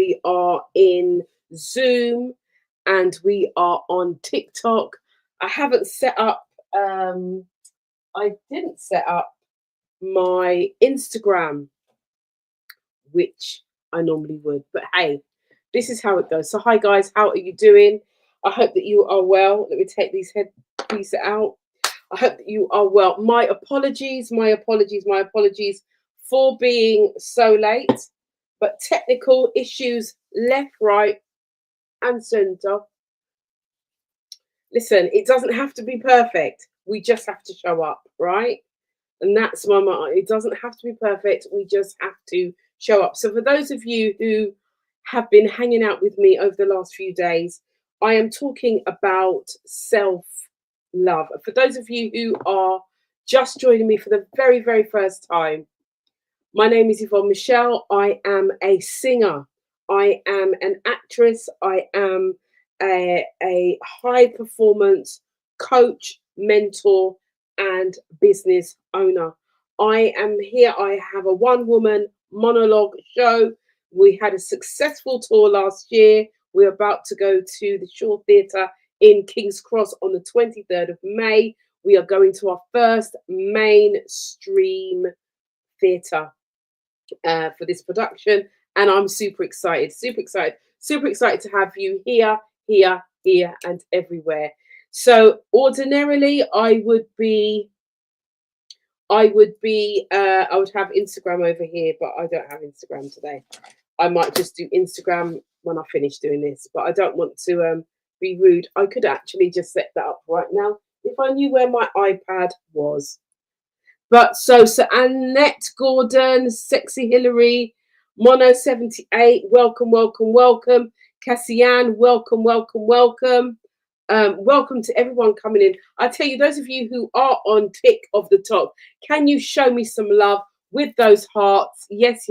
we are in Zoom, and we are on TikTok. I haven't set up, I didn't set up my Instagram, which I normally would. But hey, this is how it goes. So, hi guys, how are you doing? I hope that you are well. Let me take these headpieces out. I hope that you are well. My apologies for being so late, but technical issues left, right, and centre. Listen, it doesn't have to be perfect. We just have to show up, right? And that's my mind. It doesn't have to be perfect. We just have to show up. So for those of you who have been hanging out with me over the last few days, I am talking about self-love. For those of you who are just joining me for the very, very first time, my name is Yvonne Michelle. I am a singer. I am an actress. I am a high performance coach, mentor, and business owner. I am here. I have a one woman monologue show. We had a successful tour last year. We're about to go to the Shaw Theatre in King's Cross on the 23rd of May. We are going to our first mainstream theatre for this production, and I'm super excited to have you here, and everywhere. So ordinarily I would have Instagram over here, but I don't have Instagram today. I might just do Instagram when I finish doing this, but I don't want to be rude. I could actually just set that up right now if I knew where my iPad was. But so Annette Gordon, Sexy Hillary, Mono 78, welcome. Cassian, welcome. Welcome to everyone coming in. I tell you, those of you who are on Tick of the Top, can you show me some love with those hearts? Yes.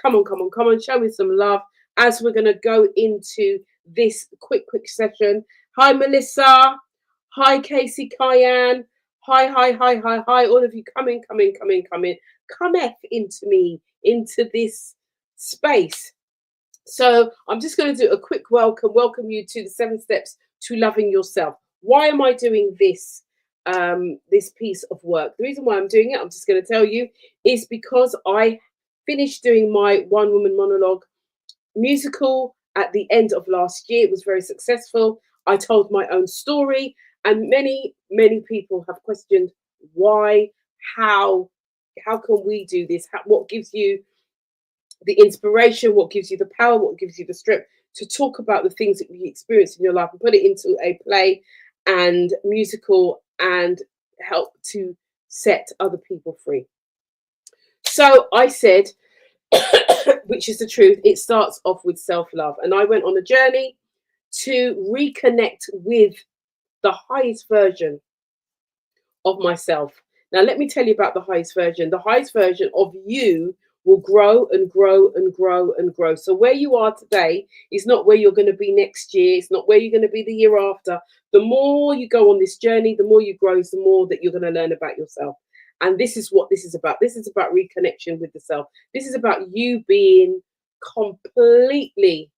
Come on. Show me some love as we're going to go into this quick session. Hi, Melissa. Hi, Casey Cayenne. Hi. All of you, come in. Come into me, into this space. So I'm just going to do a quick welcome you to the 7 steps to loving yourself. Why am I doing this this piece of work? The reason why I'm doing it, I'm just going to tell you, is because I finished doing my one woman monologue musical at the end of last year. It was very successful. I told my own story, and many people have questioned why, how can we do this? What gives you the inspiration? What gives you the power? What gives you the strength to talk about the things that you experience in your life and put it into a play and musical and help to set other people free? So I said, which is the truth, it starts off with self-love. And I went on a journey to reconnect with the highest version of myself. Now, let me tell you about the highest version. The highest version of you will grow and grow. So where you are today is not where you're going to be next year. It's not where you're going to be the year after. The more you go on this journey, the more you grow, the more that you're going to learn about yourself. And this is what this is about. This is about reconnection with the self. This is about you being completely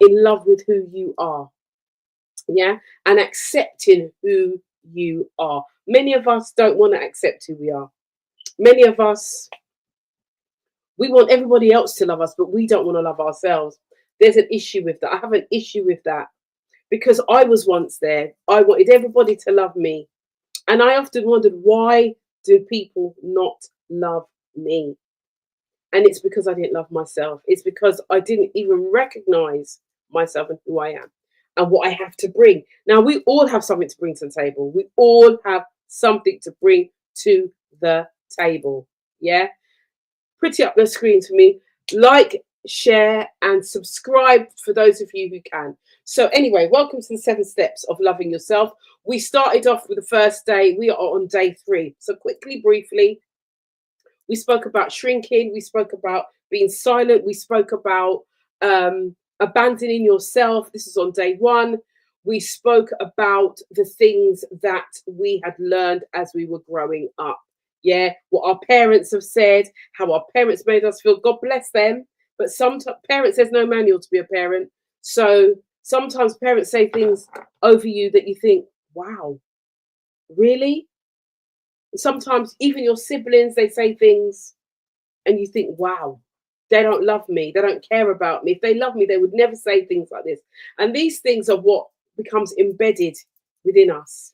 in love with who you are. Yeah. And accepting who you are. Many of us don't want to accept who we are. Many of us, we want everybody else to love us, but we don't want to love ourselves. There's an issue with that. I have an issue with that because I was once there. I wanted everybody to love me. And I often wondered, why do people not love me? And it's because I didn't love myself. It's because I didn't even recognize myself and who I am and what I have to bring. Now, we all have something to bring to the table. We all have something to bring to the table. Yeah. Pretty up the screen for me. Like, share, and subscribe for those of you who can. So anyway, welcome to the 7 steps of loving yourself. We started off with the first day. We are on day 3. So quickly, briefly, we spoke about shrinking. We spoke about being silent. We spoke about abandoning yourself. This is on day 1. We spoke about the things that we had learned as we were growing up. Yeah, what our parents have said, how our parents made us feel. God bless them. But sometimes parents, there's no manual to be a parent. So sometimes parents say things over you that you think, wow, really? Sometimes even your siblings, they say things and you think, wow, they don't love me. They don't care about me. If they love me, they would never say things like this. And these things are what becomes embedded within us.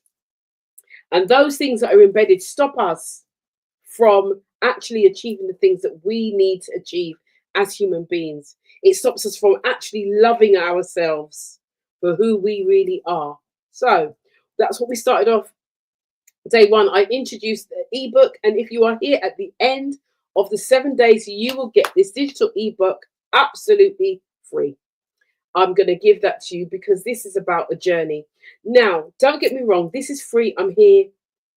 And those things that are embedded stop us from actually achieving the things that we need to achieve as human beings. It stops us from actually loving ourselves for who we really are. So that's what we started off day one. I introduced the ebook, and if you are here at the end of the 7 days, you will get this digital ebook absolutely free. I'm going to give that to you because this is about a journey. Now, don't get me wrong, this is free. I'm here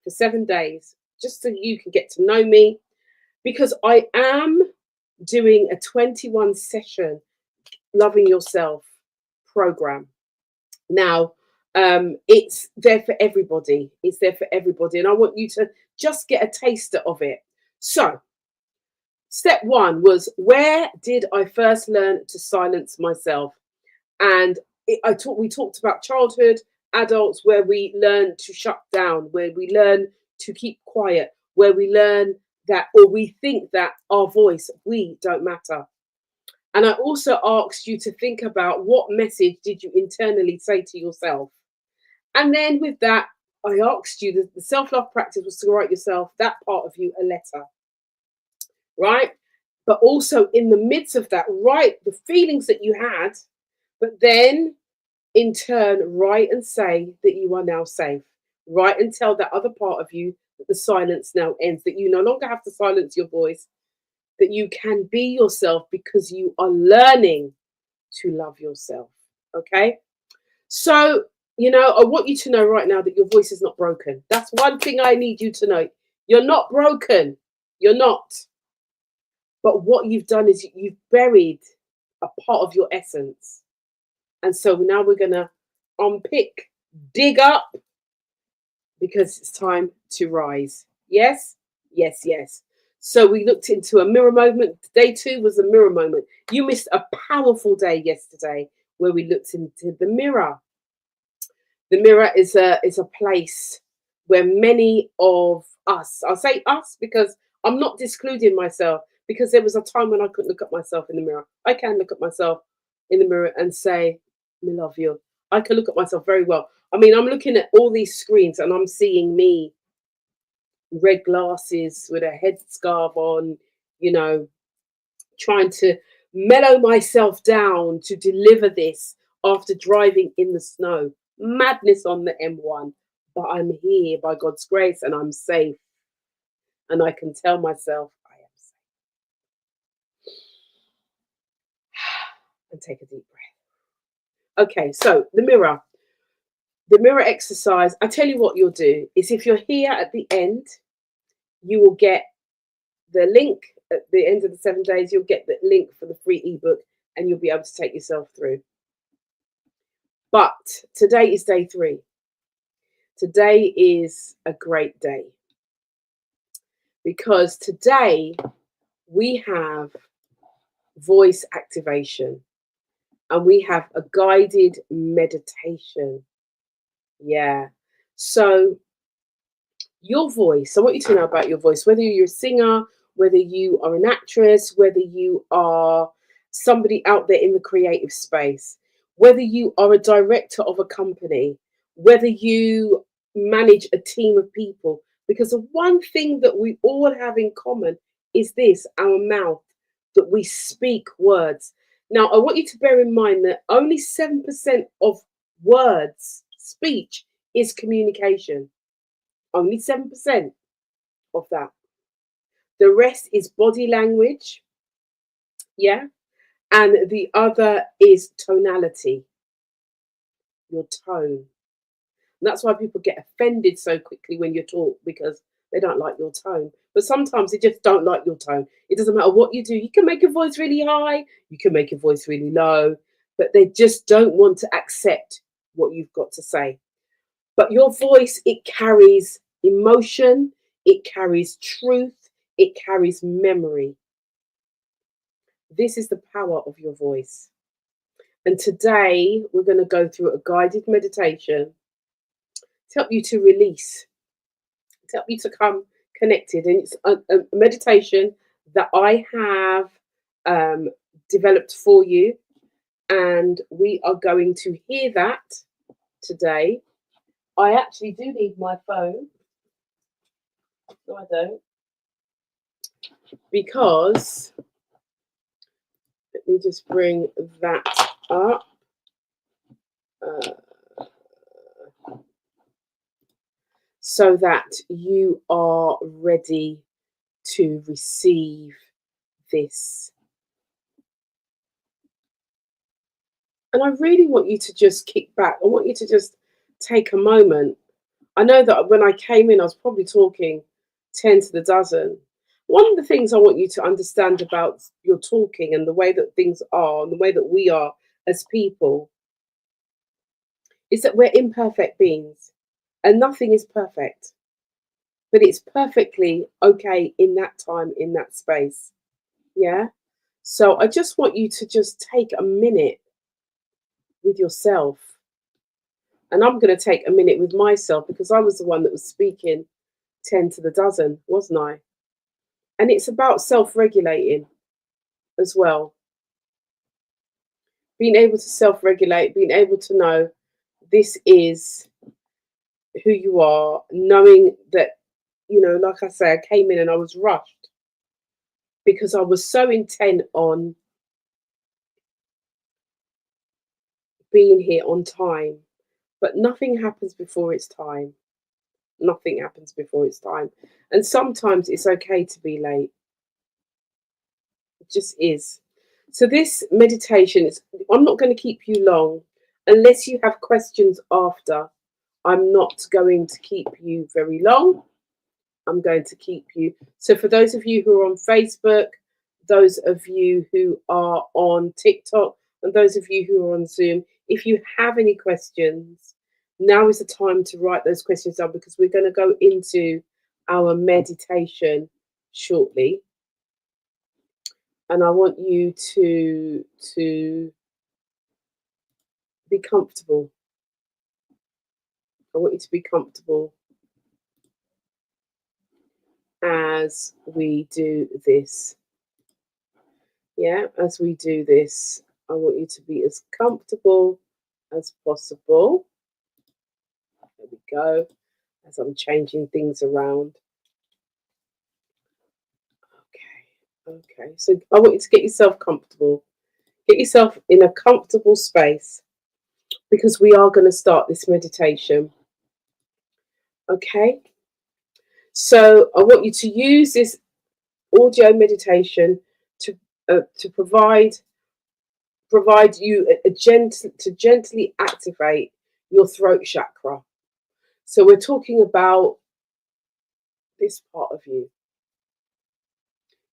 for 7 days just so you can get to know me, because I am doing a 21 session Loving Yourself program. Now, it's there for everybody. It's there for everybody. And I want you to just get a taster of it. So, step one was, where did I first learn to silence myself? And we talked about childhood, adults, where we learn to shut down, where we learn to keep quiet, where we learn that, or we think that our voice, we don't matter. And I also asked you to think about, what message did you internally say to yourself? And then with that, I asked you, the self-love practice was to write yourself, that part of you, a letter, right? But also in the midst of that, write the feelings that you had, but then in turn, write and say that you are now safe. Write and tell that other part of you that the silence now ends, that you no longer have to silence your voice, that you can be yourself because you are learning to love yourself. Okay? So, I want you to know right now that your voice is not broken. That's one thing I need you to know. You're not broken. You're not. But what you've done is you've buried a part of your essence. And so now we're going to unpick, dig up, because it's time to rise. Yes? Yes, yes. So we looked into a mirror moment. Day 2 was a mirror moment. You missed a powerful day yesterday where we looked into the mirror. The mirror is a place where many of us, I'll say us because I'm not discluding myself, because there was a time when I couldn't look at myself in the mirror. I can look at myself in the mirror and say, I love you. I can look at myself very well. I mean, I'm looking at all these screens and I'm seeing me, red glasses with a headscarf on, trying to mellow myself down to deliver this after driving in the snow. Madness on the M1. But I'm here by God's grace and I'm safe. And I can tell myself I am safe. And take a deep breath. Okay, so the mirror. The mirror exercise, I tell you what you'll do is, if you're here at the end, you will get the link at the end of the 7 days. You'll get the link for the free ebook and you'll be able to take yourself through. But today is day 3. Today is a great day because today we have voice activation and we have a guided meditation. Yeah. So your voice, I want you to know about your voice, whether you're a singer, whether you are an actress, whether you are somebody out there in the creative space, whether you are a director of a company, whether you manage a team of people. Because the one thing that we all have in common is this, our mouth, that we speak words. Now, I want you to bear in mind that only 7% of words, speech, is communication. Only 7% of that. The rest is body language. Yeah. And the other is tonality, your tone. And that's why people get offended so quickly when you talk, because they don't like your tone. But sometimes they just don't like your tone. It doesn't matter what you do. You can make your voice really high, you can make your voice really low, but they just don't want to accept what you've got to say. But your voice, it carries emotion, it carries truth, it carries memory. This is the power of your voice. And today we're going to go through a guided meditation to help you to release, to help you to come connected. And it's a meditation that I have developed for you. And we are going to hear that today. I actually do need my phone. No, I don't. Because, let me just bring that up. So that you are ready to receive this. And I really want you to just kick back. I want you to just take a moment. I know that when I came in, I was probably talking 10 to the dozen. One of the things I want you to understand about your talking and the way that things are and the way that we are as people is that we're imperfect beings and nothing is perfect. But it's perfectly okay in that time, in that space. Yeah. So I just want you to just take a minute with yourself. And I'm going to take a minute with myself because I was the one that was speaking 10 to the dozen, wasn't I? And it's about self regulating as well. Being able to self regulate, being able to know this is who you are, knowing that, like I say, I came in and I was rushed because I was so intent on being here on time. But nothing happens before it's time. Nothing happens before it's time. And sometimes it's okay to be late. It just is. So this meditation is, I'm not going to keep you long unless you have questions after. I'm not going to keep you very long. I'm going to keep you. So for those of you who are on Facebook, those of you who are on TikTok, and those of you who are on Zoom, if you have any questions, now is the time to write those questions down because we're going to go into our meditation shortly. And I want you to be comfortable. I want you to be comfortable as we do this. Yeah, as we do this, I want you to be as comfortable as possible. There we go. As I'm changing things around. Okay. So I want you to get yourself comfortable. Get yourself in a comfortable space because we are going to start this meditation. Okay. So I want you to use this audio meditation to provide you to gently activate your throat chakra. So we're talking about this part of you,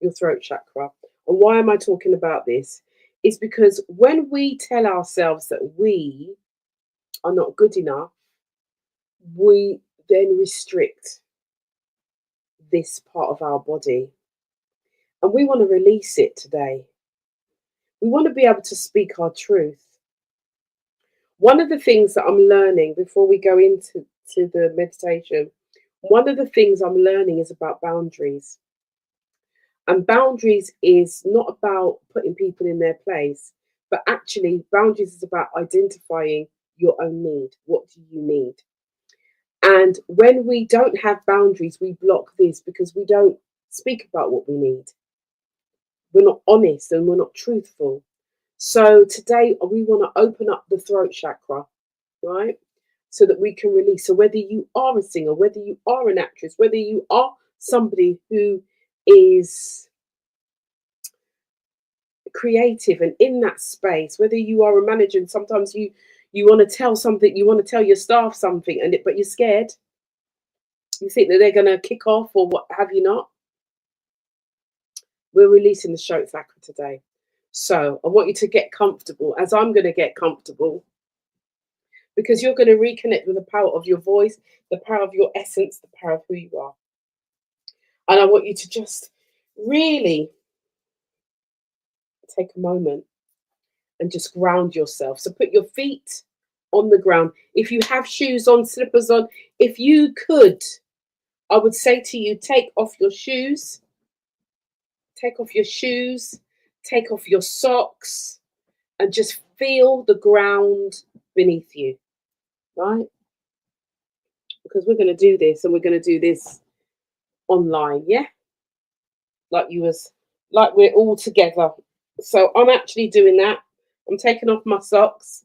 your throat chakra. And why am I talking about this? It's because when we tell ourselves that we are not good enough, we then restrict this part of our body. And we want to release it today. We want to be able to speak our truth. One of the things that I'm learning before we go into the meditation, one of the things I'm learning is about boundaries. And boundaries is not about putting people in their place, but actually, boundaries is about identifying your own need. What do you need? And when we don't have boundaries, we block this because we don't speak about what we need. We're not honest and we're not truthful. So today we want to open up the throat chakra, right? So that we can release. So whether you are a singer, whether you are an actress, whether you are somebody who is creative and in that space, whether you are a manager and sometimes you want to tell something, you want to tell your staff something, but you're scared. You think that they're going to kick off or what have you not. We're releasing the throat chakra today. So I want you to get comfortable as I'm going to get comfortable because you're going to reconnect with the power of your voice, the power of your essence, the power of who you are. And I want you to just really take a moment and just ground yourself. So put your feet on the ground. If you have shoes on, slippers on, if you could, I would say to you, take off your shoes, take off your shoes, take off your socks, and just feel the ground beneath you, right? Because we're going to do this, and we're going to do this online, yeah? Like we're all together. So I'm actually doing that. I'm taking off my socks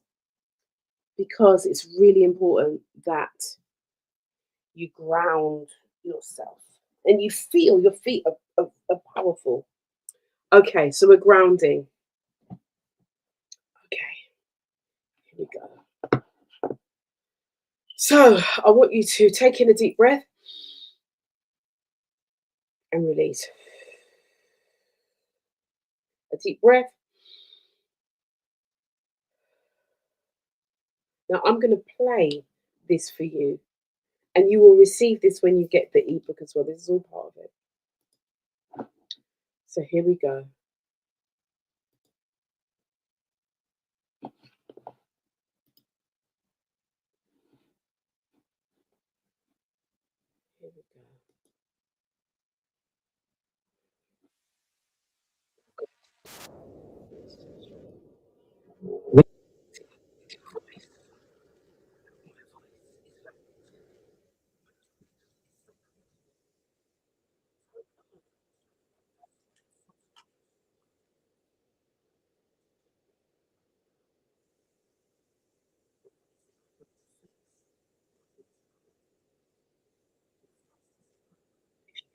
because it's really important that you ground yourself and you feel your feet are powerful. Okay, so we're grounding. Okay, here we go. So I want you to take in a deep breath and release. A deep breath. Now I'm going to play this for you, and you will receive this when you get the ebook as well. This is all part of it. So here we go. Here we go.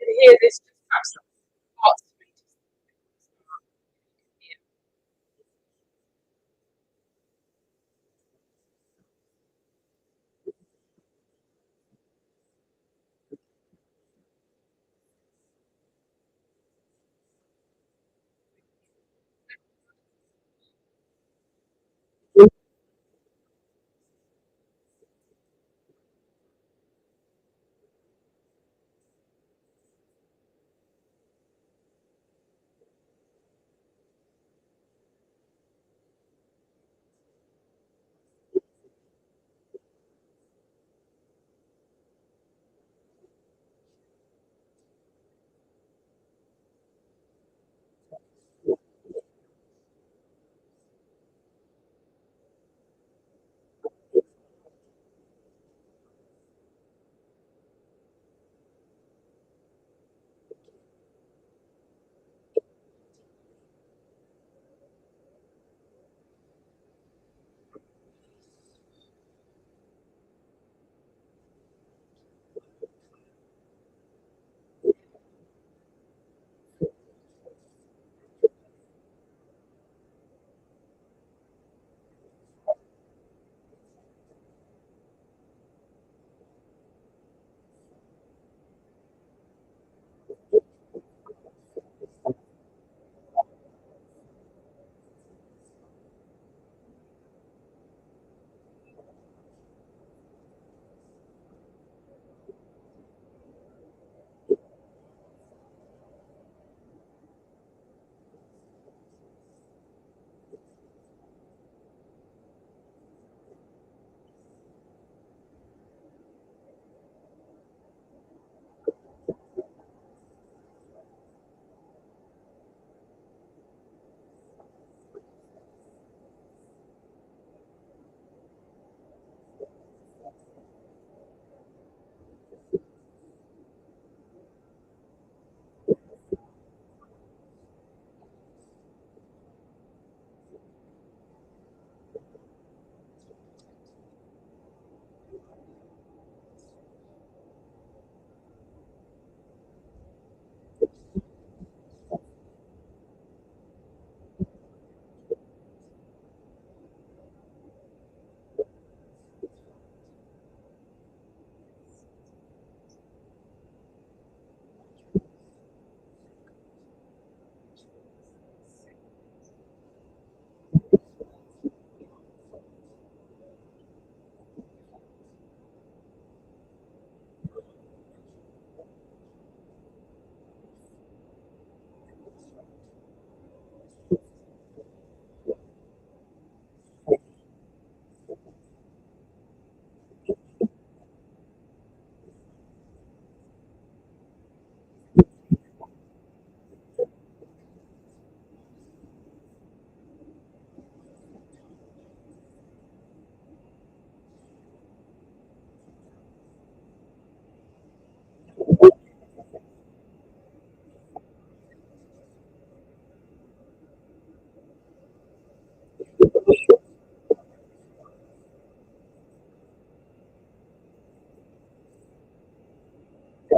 You can hear this just perhaps parts of me.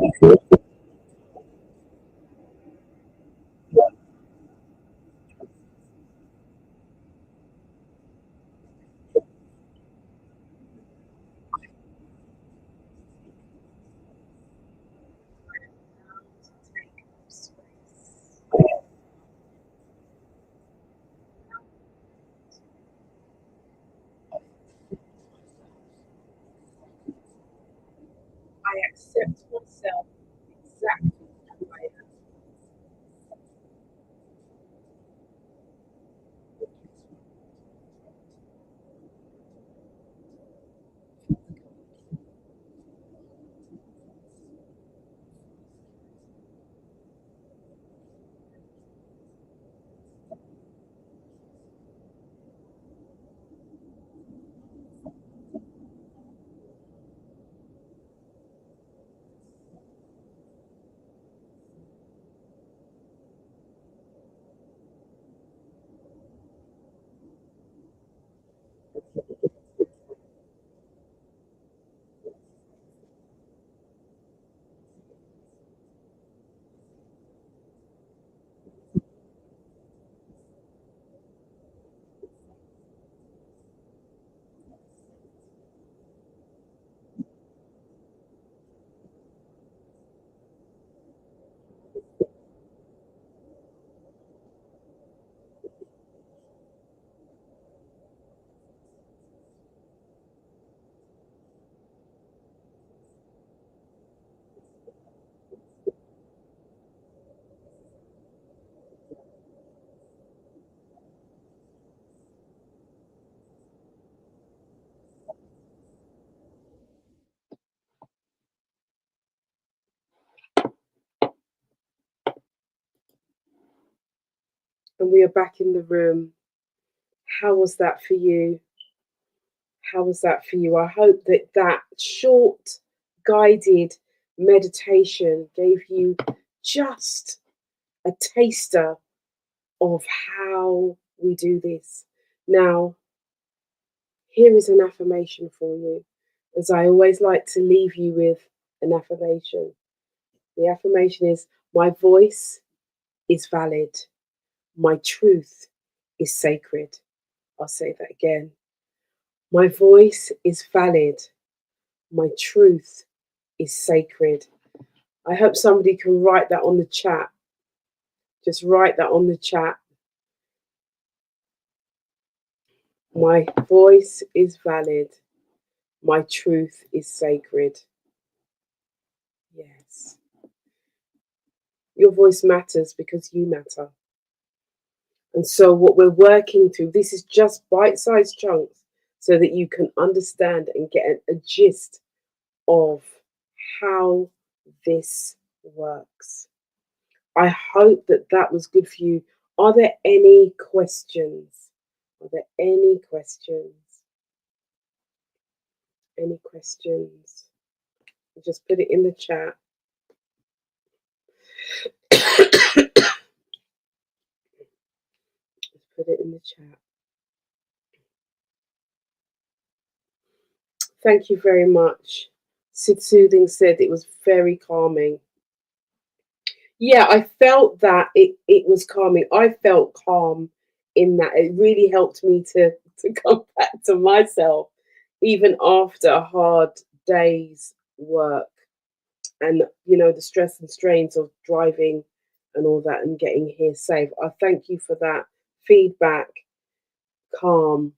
I accept myself exactly who I am. And we are back in the room. How was that for you? How was that for you? I hope that that short, guided meditation gave you just a taster of how we do this. Now, here is an affirmation for you, as I always like to leave you with an affirmation. The affirmation is: my voice is valid, my truth is sacred. I'll say that again. My voice is valid, my truth is sacred. I hope somebody can write that on the chat. Just write that on the chat. My voice is valid, my truth is sacred. Yes. Your voice matters because you matter. And so, what we're working through, this is just bite sized chunks so that you can understand and get a gist of how this works. I hope that that was good for you. Are there any questions? Are there any questions? Any questions? Just put it in the chat. Put it in the chat. Thank you very much. Sid Soothing said it was very calming. Yeah, I felt that it was calming. I felt calm in that. It really helped me to come back to myself, even after a hard day's work. And the stress and strains of driving and all that and getting here safe. I thank you for that feedback. Calm.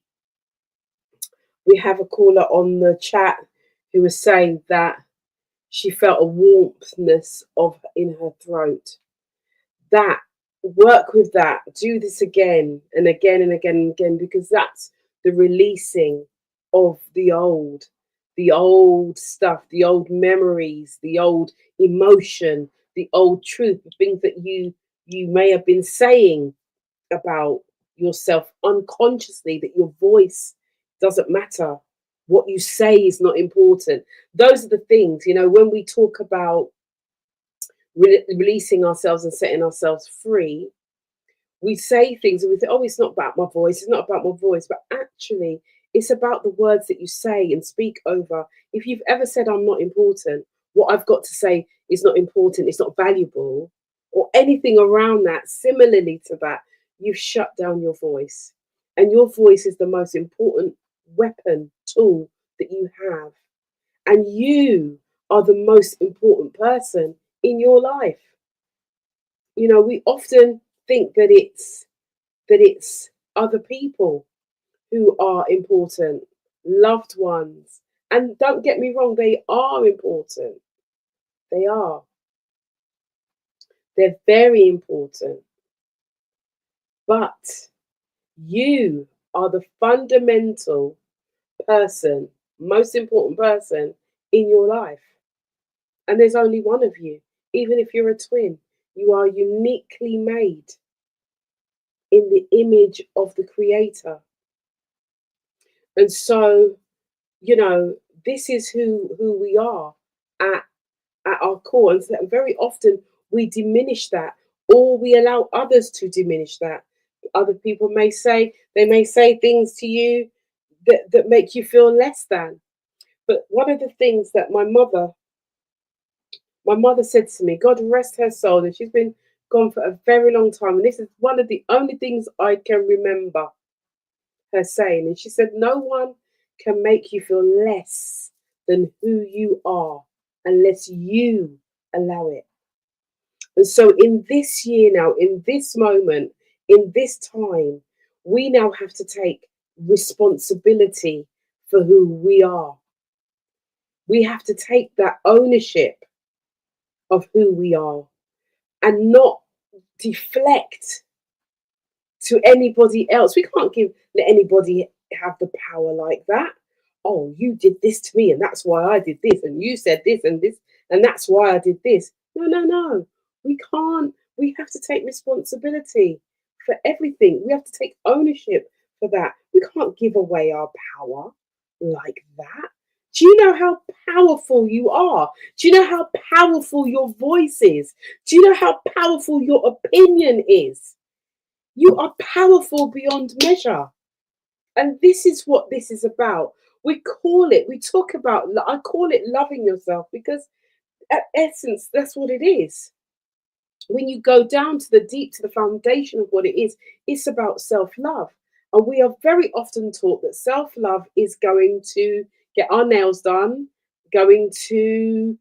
We have a caller on the chat who was saying that she felt a warmthness of in her throat. That, work with that, do this again and again and again and again, because that's the releasing of the old stuff, the old memories, the old emotion, the old truth, the things that you may have been saying about yourself unconsciously, that your voice doesn't matter, what you say is not important. Those are the things, when we talk about releasing ourselves and setting ourselves free, we say things and we think, oh, it's not about my voice, it's not about my voice, but actually it's about the words that you say and speak over. If you've ever said I'm not important, what I've got to say is not important, it's not valuable, or anything around that, similarly to that, you've shut down your voice. And your voice is the most important weapon, tool that you have. And you are the most important person in your life. You know, we often think that it's other people who are important, loved ones. And don't get me wrong, they are important. They are. They're very important. But you are the fundamental person, most important person in your life. And there's only one of you. Even if you're a twin, you are uniquely made in the image of the Creator. And so, you know, this is who we are at at our core. And so very often we diminish that, or we allow others to diminish that. Other people may say, they may say things to you that make you feel less than. But one of the things that my mother said to me, God rest her soul, and she's been gone for a very long time. And this is one of the only things I can remember her saying. And she said, no one can make you feel less than who you are unless you allow it. And so, in this year now, in this moment, in this time, we now have to take responsibility for who we are. We have to take that ownership of who we are and not deflect to anybody else. We can't let anybody have the power like that. Oh, you did this to me, and that's why I did this, and you said this, and that's why I did this. No, no, no. We can't. We have to take responsibility for everything. We have to take ownership for that. We can't give away our power like that. Do you know how powerful you are? Do you know how powerful your voice is? Do you know how powerful your opinion is? You are powerful beyond measure. And this is what this is about. We talk about, I call it loving yourself because at essence, that's what it is. When you go down to the deep, to the foundation of what it is, it's about self love. And we are very often taught that self love is going to get our nails done, going to,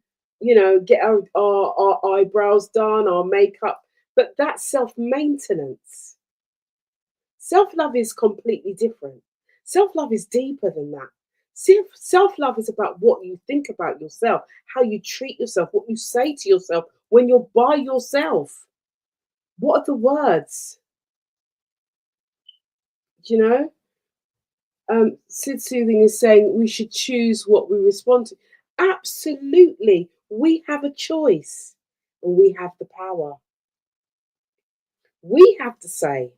get our eyebrows done, our makeup. But that's self maintenance. Self love is completely different. Self love is deeper than that. Self love is about what you think about yourself, how you treat yourself, what you say to yourself when you're by yourself. What are the words? You know, Sid Soothing is saying we should choose what we respond to. Absolutely. We have a choice and we have the power. We have to say,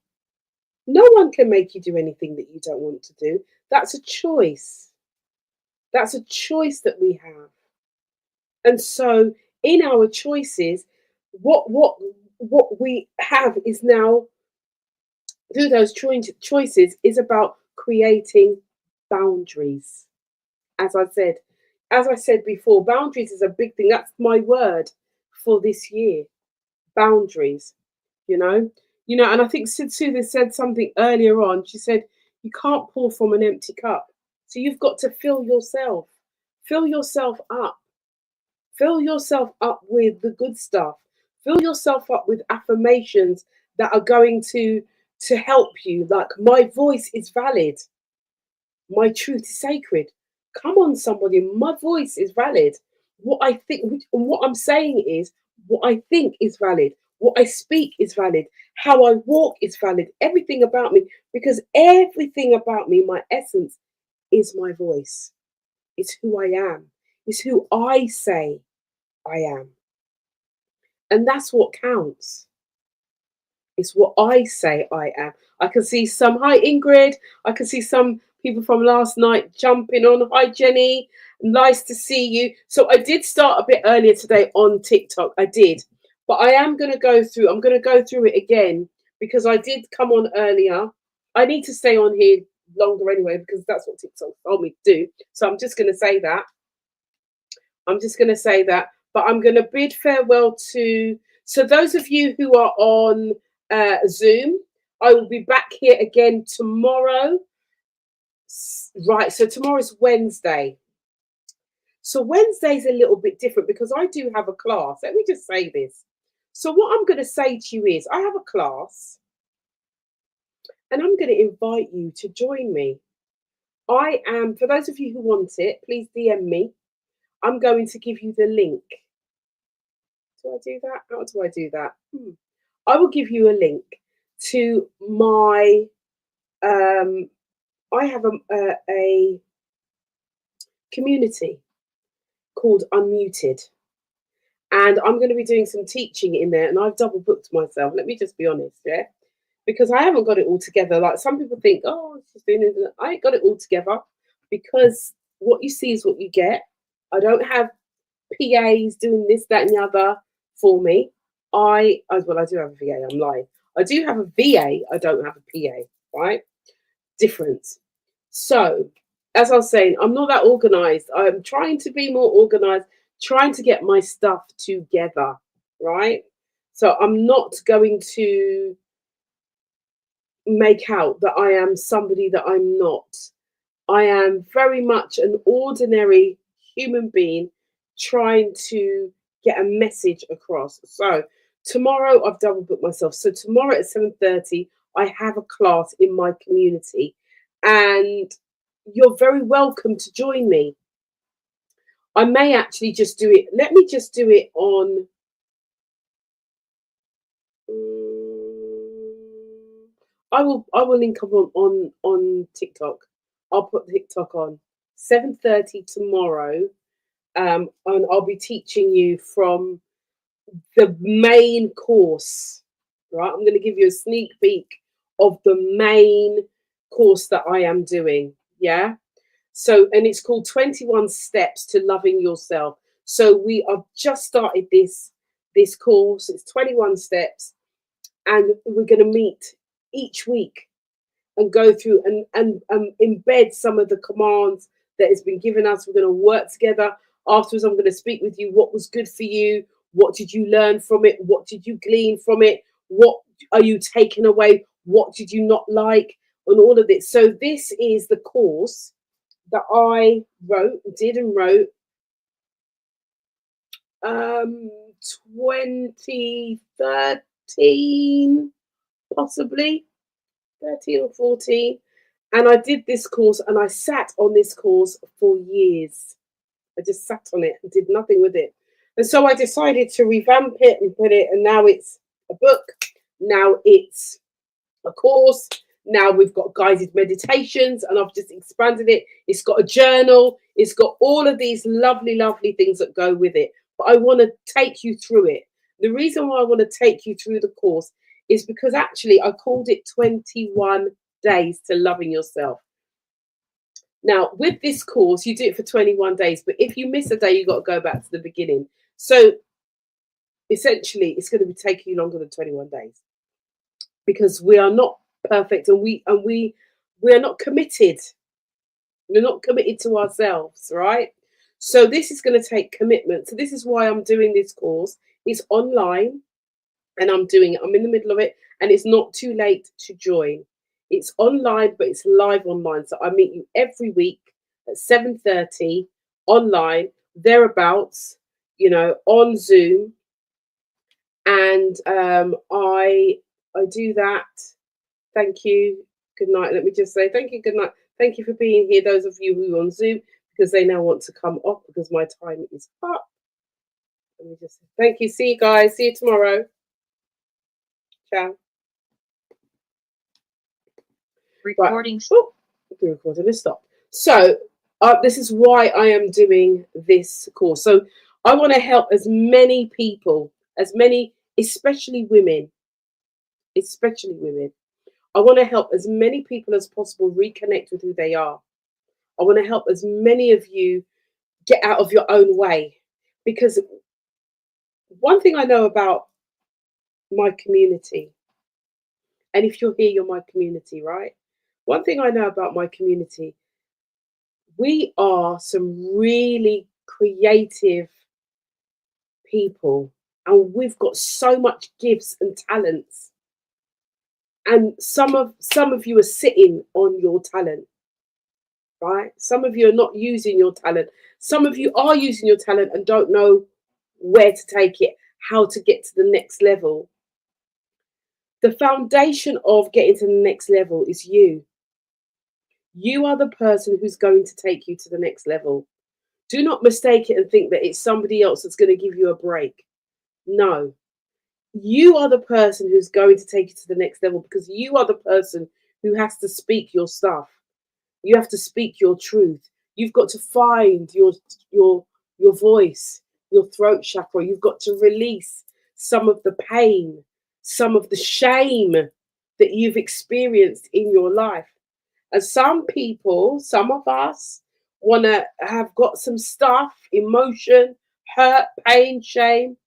no one can make you do anything that you don't want to do. That's a choice. That's a choice that we have. And so in our choices, what we have is now through those choices is about creating boundaries. As I said before, boundaries is a big thing. That's my word for this year. Boundaries, you know. And I think Sid Soother said something earlier on. She said, you can't pour from an empty cup. So you've got to fill yourself. Fill yourself up. Fill yourself up with the good stuff. Fill yourself up with affirmations that are going to help you. Like, my voice is valid. My truth is sacred. Come on, somebody. My voice is valid. What I think, what I'm saying is, what I think is valid. What I speak is valid. How I walk is valid. Everything about me, because everything about me, my essence, is my voice. It's who I am. It's who I say I am. And that's what counts. It's what I say I am. I can see some, hi Ingrid. I can see some people from last night jumping on. Hi Jenny. Nice to see you. So I did start a bit earlier today on TikTok. I did. But I am going to go through, I'm going to go through it again because I did come on earlier. I need to stay on here longer anyway because that's what TikTok told me to do. So I'm just going to say that. I'm just going to say that. But I'm going to bid farewell to. So those of you who are on Zoom, I will be back here again tomorrow. Right. So tomorrow's Wednesday. So Wednesday's a little bit different because I do have a class. Let me just say this. So what I'm going to say to you is I have a class and I'm going to invite you to join me. I am, for those of you who want it, please DM me. I'm going to give you the link. Do I do that? How do I do that? I will give you a link to my, I have a community called Unmuted. And I'm going to be doing some teaching in there, and I've double booked myself. Let me just be honest, yeah, because I haven't got it all together. Like some people think, oh, she's doing this. I ain't got it all together because what you see is what you get. I don't have PAs doing this, that, and the other for me. I do have a VA. I'm lying. I do have a VA. I don't have a PA. Right? Difference. So, as I was saying, I'm not that organized. I'm trying to be more organized, trying to get my stuff together, right? So I'm not going to make out that I am somebody that I'm not. I am very much an ordinary human being trying to get a message across. So tomorrow I've double booked myself. So tomorrow at 7:30, I have a class in my community. And you're very welcome to join me. I may actually just do it. Let me just do it on. I will link up on TikTok. I'll put TikTok on 7:30 tomorrow. And I'll be teaching you from the main course. Right, I'm going to give you a sneak peek of the main course that I am doing. Yeah. So, and it's called 21 Steps to Loving Yourself. So we have just started this course. It's 21 steps, and we're going to meet each week and go through and embed some of the commands that has been given us. We're going to work together. Afterwards, I'm going to speak with you. What was good for you? What did you learn from it? What did you glean from it? What are you taking away? What did you not like? And all of this. So this is the course that I wrote 2013, possibly 13 or 14. And I did this course and I sat on this course for years. I just sat on it and did nothing with it. And so I decided to revamp it and put it, and now it's a book. Now it's a course. Now we've got guided meditations, and I've just expanded it. It's got a journal. It's got all of these lovely, lovely things that go with it. But I want to take you through it. The reason why I want to take you through the course is because actually I called it 21 Days to Loving Yourself. Now, with this course, you do it for 21 days, but if you miss a day, you've got to go back to the beginning. So essentially, it's going to be taking you longer than 21 days because we are not perfect, and we are not committed. We're not committed to ourselves, right? So this is going to take commitment. So this is why I'm doing this course. It's online, and I'm doing it. I'm in the middle of it, and it's not too late to join. It's online, but it's live online. So I meet you every week at 7:30 online, thereabouts, on Zoom. And I do that. Thank you. Good night. Let me just say thank you. Good night. Thank you for being here. Those of you who are on Zoom, because they now want to come off because my time is up. Let me just say thank you. See you guys. See you tomorrow. Ciao. Recording. Right. Oh, the recording has stopped. So this is why I am doing this course. So I want to help as many people, especially women. I want to help as many people as possible reconnect with who they are. I want to help as many of you get out of your own way. Because one thing I know about my community, and if you're here, you're my community, right? One thing I know about my community, we are some really creative people, and we've got so much gifts and talents. And some of you are sitting on your talent, right? Some of you are not using your talent. Some of you are using your talent and don't know where to take it, how to get to the next level. The foundation of getting to the next level is you. You are the person who's going to take you to the next level. Do not mistake it and think that it's somebody else that's going to give you a break. No. You are the person who's going to take you to the next level, because you are the person who has to speak your stuff. You have to speak your truth. You've got to find your voice, your throat chakra. You've got to release some of the pain, some of the shame that you've experienced in your life. And some people, some of us, want to have got some stuff, emotion, hurt, pain, shame,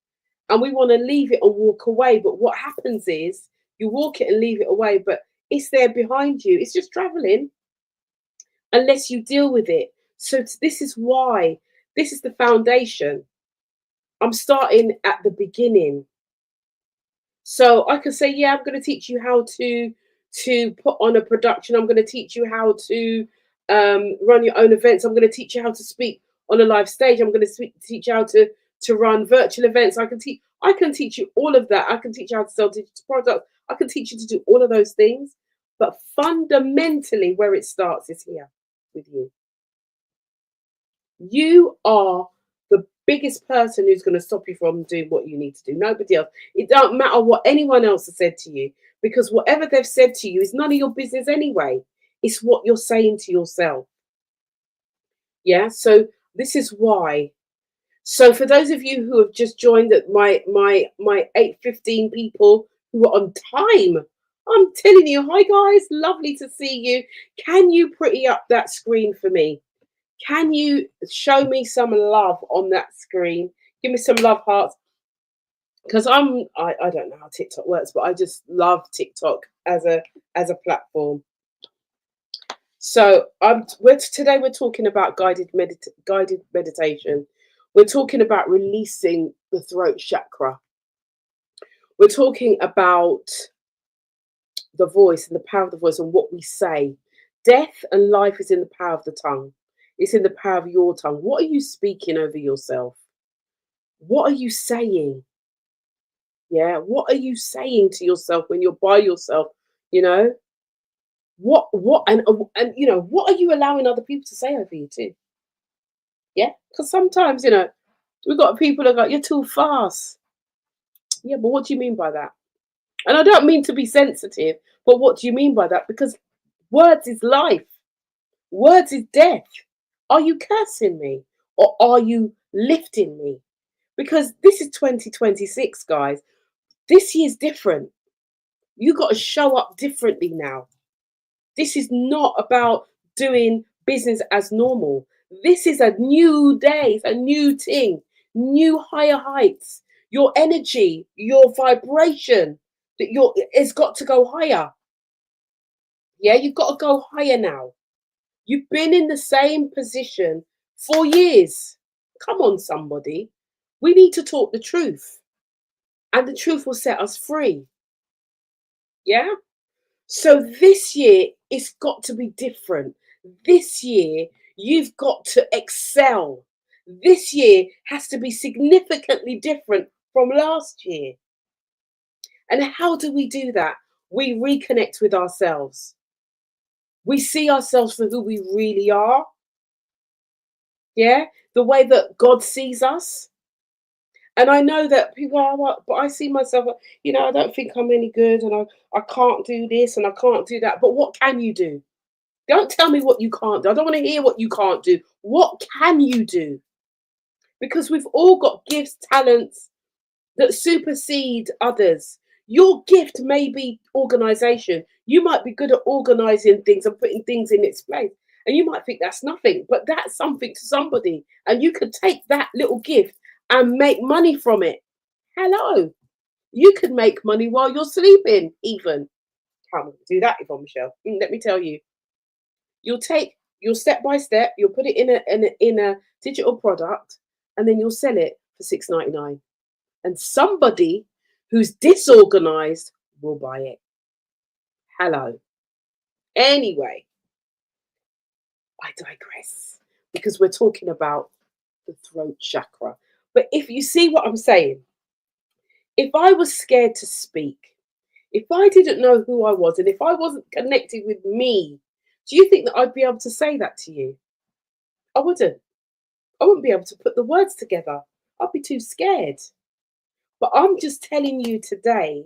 and we want to leave it and walk away. But what happens is you walk it and leave it away, but it's there behind you. It's just traveling unless you deal with it. So this is why, this is the foundation. I'm starting at the beginning. So I could say, yeah, I'm going to teach you how to put on a production. I'm going to teach you how to run your own events. I'm going to teach you how to speak on a live stage. I'm going to teach you how to run virtual events. I can teach you all of that. I can teach you how to sell digital products. I can teach you to do all of those things. But fundamentally, where it starts is here with you. You are the biggest person who's going to stop you from doing what you need to do. Nobody else. It don't matter what anyone else has said to you, because whatever they've said to you is none of your business anyway. It's what you're saying to yourself. Yeah. So this is why. So for those of you who have just joined, that my 8:15 people who are on time, I'm telling you, hi guys, lovely to see you. Can you pretty up that screen for me? Can you show me some love on that screen? Give me some love hearts, because I don't know how TikTok works, but I just love TikTok as a platform. So today we're talking about guided meditation. We're talking about releasing the throat chakra. We're talking about the voice and the power of the voice and what we say. Death and life is in the power of the tongue. It's in the power of your tongue. What are you speaking over yourself? What are you saying? Yeah, what are you saying to yourself when you're by yourself? You know, what and you know, what are you allowing other people to say over you too? Yeah, because sometimes, you know, we've got people that go, "You're too fast." Yeah, but what do you mean by that? And I don't mean to be sensitive, but what do you mean by that? Because words is life. Words is death. Are you cursing me or are you lifting me? Because this is 2026, guys. This year's different. You got to show up differently now. This is not about doing business as normal. This is a new day, it's a new thing, new higher heights. Your energy, your vibration, it's got to go higher. Yeah, you've got to go higher now. You've been in the same position for years. Come on, somebody. We need to talk the truth, and the truth will set us free. Yeah? So this year, it's got to be different. This year, you've got to excel. This year has to be significantly different from last year. And how do we do that? We reconnect with ourselves. We see ourselves for who we really are. Yeah, the way that God sees us. And I know that people are, well, but I see myself, you know, I don't think I'm any good, and I can't do this and I can't do that. But what can you do? Don't tell me what you can't do. I don't want to hear what you can't do. What can you do? Because we've all got gifts, talents that supersede others. Your gift may be organization. You might be good at organizing things and putting things in its place. And you might think that's nothing, but that's something to somebody. And you could take that little gift and make money from it. Hello. You could make money while you're sleeping, even. How would you do that, Yvonne Michelle? Let me tell you. You'll take You'll step by step, you'll put it in a digital product, and then you'll sell it for $6.99. And somebody who's disorganized will buy it. Hello. Anyway, I digress because we're talking about the throat chakra. But if you see what I'm saying, if I was scared to speak, if I didn't know who I was, and if I wasn't connected with me, do you think that I'd be able to say that to you? I wouldn't. I wouldn't be able to put the words together. I'd be too scared. But I'm just telling you today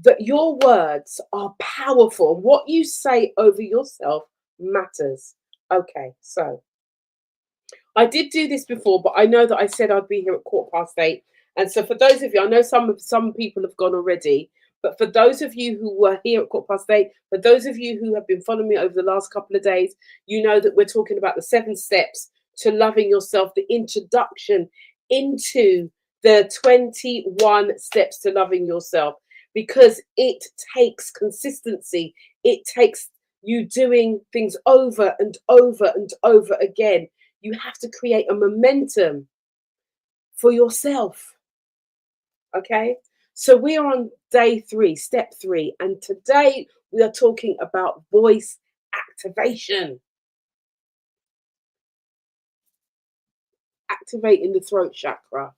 that your words are powerful. What you say over yourself matters. Okay, so I did do this before, but I know that I said I'd be here at 8:15. And so for those of you, I know some people have gone already, but for those of you who were here at 8:15, for those of you who have been following me over the last couple of days, you know that we're talking about the 7 steps to loving yourself, the introduction into the 21 steps to loving yourself, because it takes consistency. It takes you doing things over and over and over again. You have to create a momentum for yourself. Okay. So we are on day 3, step 3. And today we are talking about voice activation. Activating the throat chakra.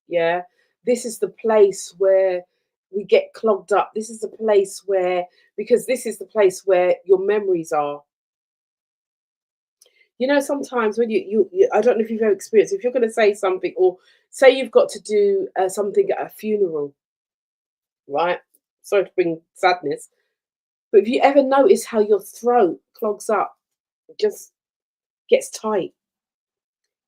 Yeah. This is the place where we get clogged up. This is the place where, because this is the place where your memories are. You know, sometimes when you I don't know if you've ever experienced, if you're going to say something, or say you've got to do something at a funeral, right? Sorry to bring sadness, but have you ever noticed how your throat clogs up? It just gets tight,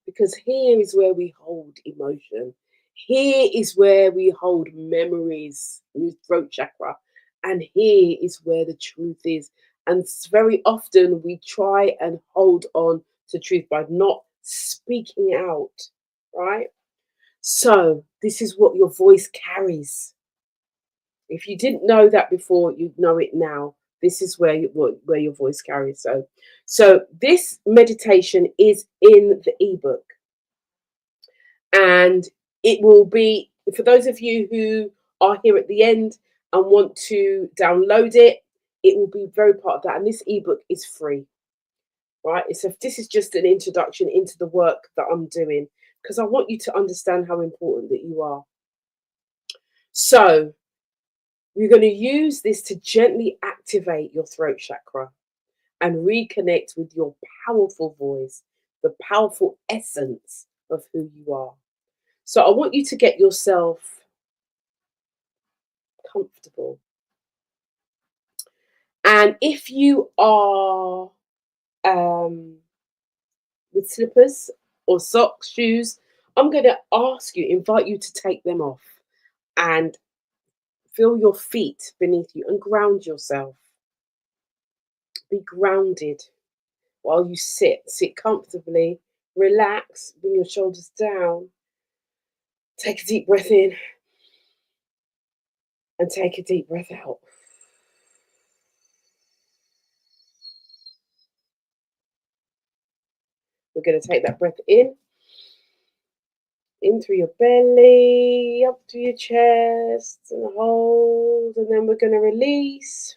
because here is where we hold emotion. Here is where we hold memories in the throat chakra. And here is where the truth is. And very often we try and hold on to truth by not speaking out, right? So this is what your voice carries. If you didn't know that before, you know it now. This is where where your voice carries. So this meditation is in the ebook, and it will be for those of you who are here at the end and want to download it. It will be very part of that, and this ebook is free, right? So this is just an introduction into the work that I'm doing, because I want you to understand how important that you are. So we're going to use this to gently activate your throat chakra and reconnect with your powerful voice, the powerful essence of who you are. So I want you to get yourself comfortable. And if you are with slippers or socks, shoes, I'm going to invite you to take them off and feel your feet beneath you and ground yourself. Be grounded while you sit. Sit comfortably, relax, bring your shoulders down. Take a deep breath in and take a deep breath out. We're going to take that breath in through your belly, up to your chest, and hold. And then we're going to release.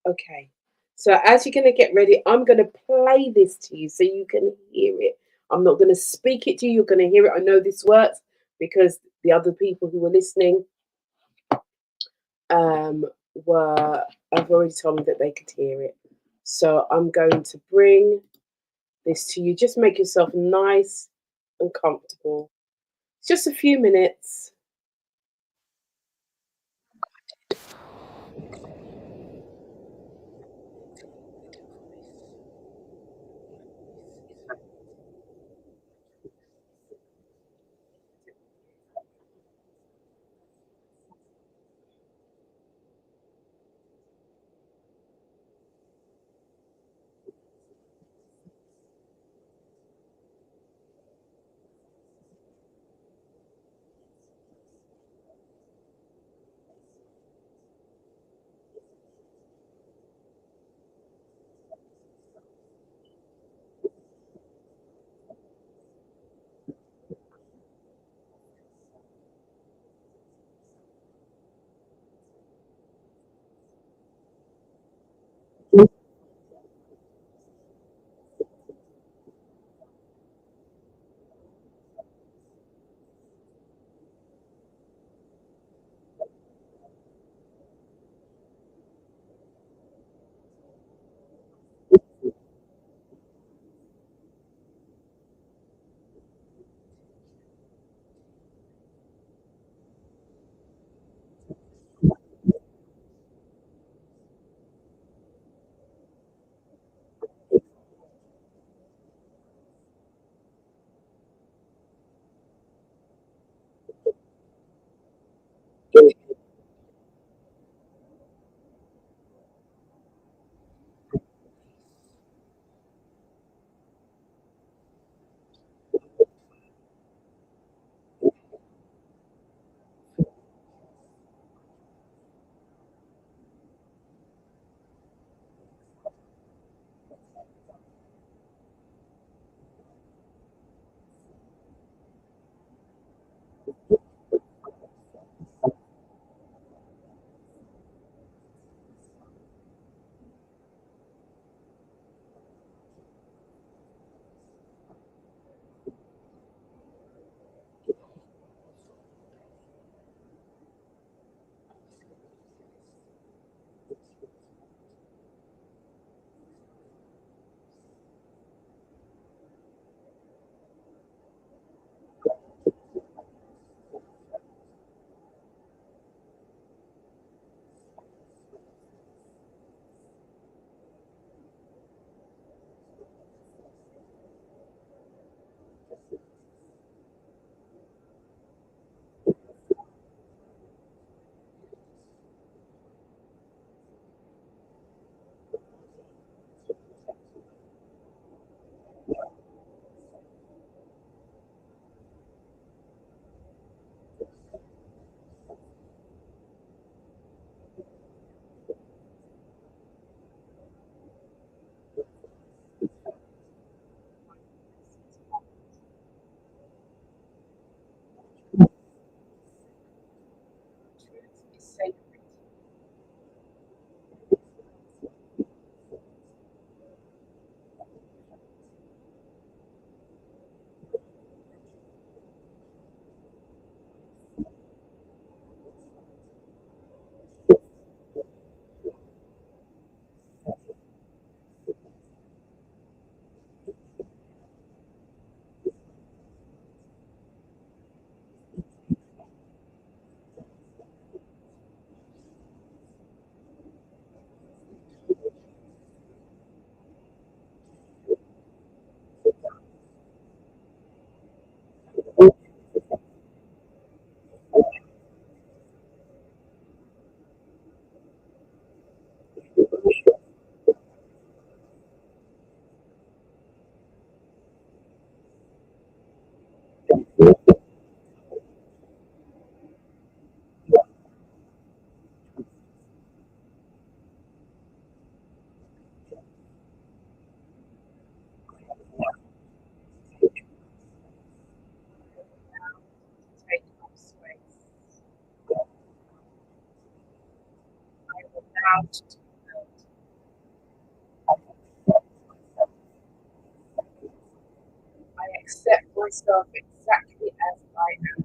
Okay. So as you're going to get ready, I'm going to play this to you so you can hear it. I'm not going to speak it to you. You're going to hear it. I know this works because the other people who were listening have already told me that they could hear it. So I'm going to bring this to you. Just make yourself nice and comfortable. It's just a few minutes. out to the world. I accept myself exactly as I am.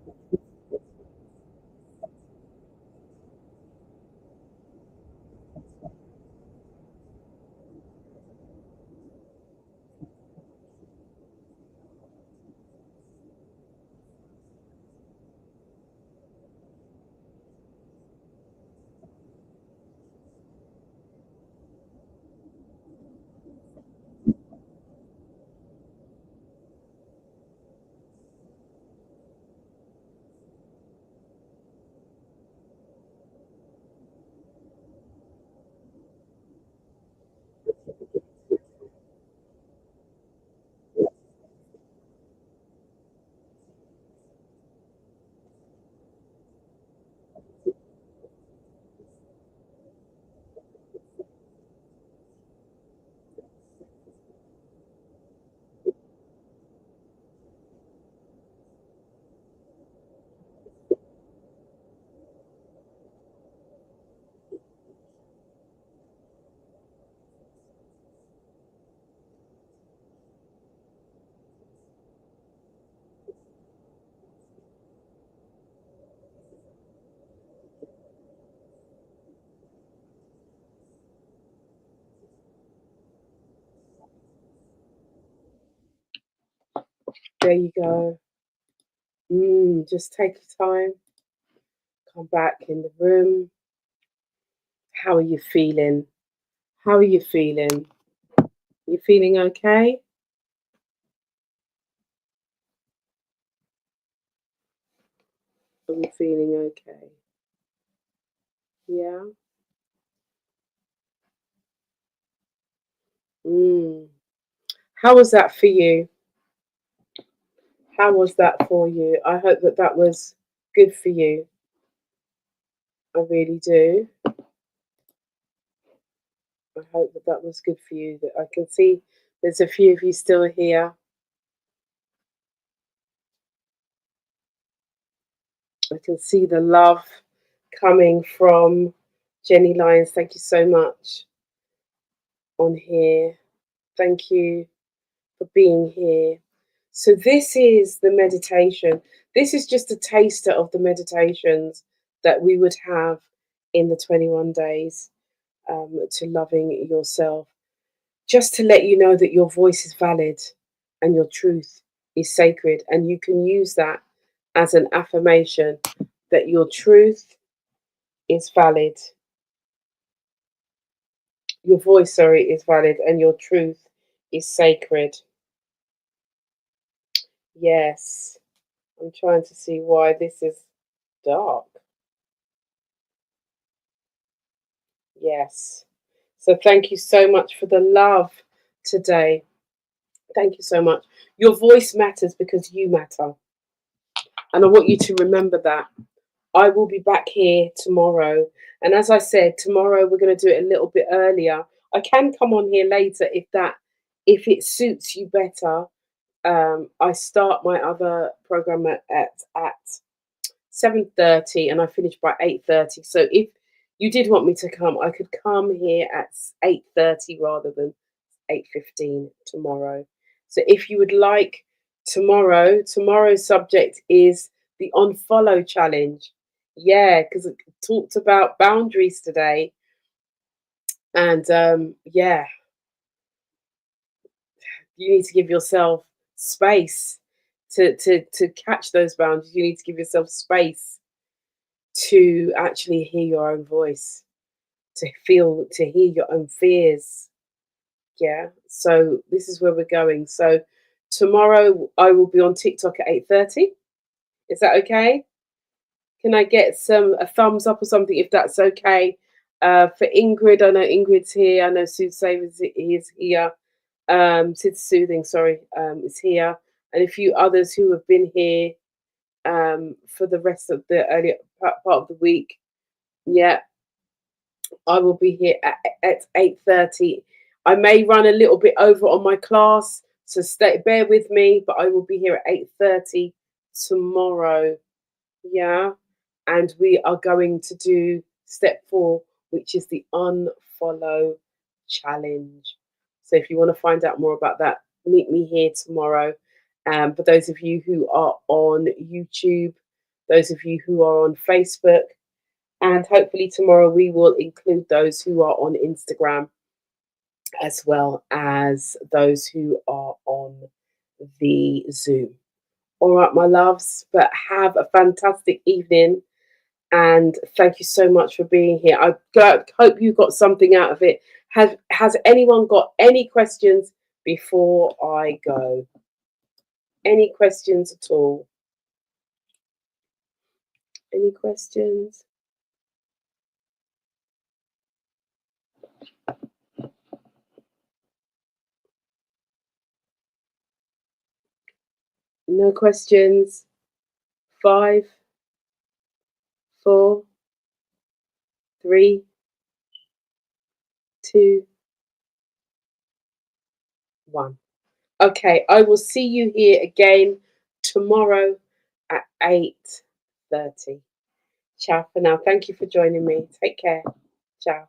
There you go. Just take your time. Come back in the room. How are you feeling? How are you feeling? You feeling okay? Are you feeling okay? Yeah. How was that for you? How was that for you? I hope that that was good for you. I really do. I hope that that was good for you. That I can see there's a few of you still here. I can see the love coming from Jenny Lyons. Thank you so much on here. Thank you for being here. So, this is the meditation. This is just a taster of the meditations that we would have in the 21 days to loving yourself. Just to let you know that your voice is valid and your truth is sacred. And you can use that as an affirmation that your truth is valid. Your voice, sorry, is valid and your truth is sacred. Yes. I'm trying to see why this is dark. Yes. So thank you so much for the love today. Thank you so much. Your voice matters because you matter. And I want you to remember that. I will be back here tomorrow. And as I said, tomorrow we're going to do it a little bit earlier. I can come on here later if it suits you better. I start my other program at 7:30 and I finish by 8:30. So if you did want me to come, I could come here at 8:30 rather than 8:15 tomorrow. So if you would like tomorrow's subject is the unfollow challenge. Yeah, because it talked about boundaries today. And yeah, you need to give yourself space to catch those boundaries. You need to give yourself space to actually hear your own voice, to hear your own fears. Yeah. So this is where we're going. So tomorrow I will be on TikTok at 8:30. Is that okay? Can I get a thumbs up or something if that's okay? For Ingrid, I know Ingrid's here. I know Sue Savers is here. Sid Soothing, sorry, is here, and a few others who have been here for the rest of the earlier part of the week. Yeah, I will be here at 8:30. I may run a little bit over on my class, so bear with me, but I will be here at 8:30 tomorrow. Yeah, and we are going to do step 4, which is the unfollow challenge. So if you want to find out more about that, meet me here tomorrow. For those of you who are on YouTube, those of you who are on Facebook, and hopefully tomorrow we will include those who are on Instagram as well as those who are on the Zoom. All right, my loves, but have a fantastic evening. And thank you so much for being here. I hope you got something out of it. Has anyone got any questions before I go? Any questions at all? Any questions? No questions? 5, 4, 3, 2, 1. Okay, I will see you here again tomorrow at 8:30. Ciao for now. Thank you for joining me. Take care. Ciao.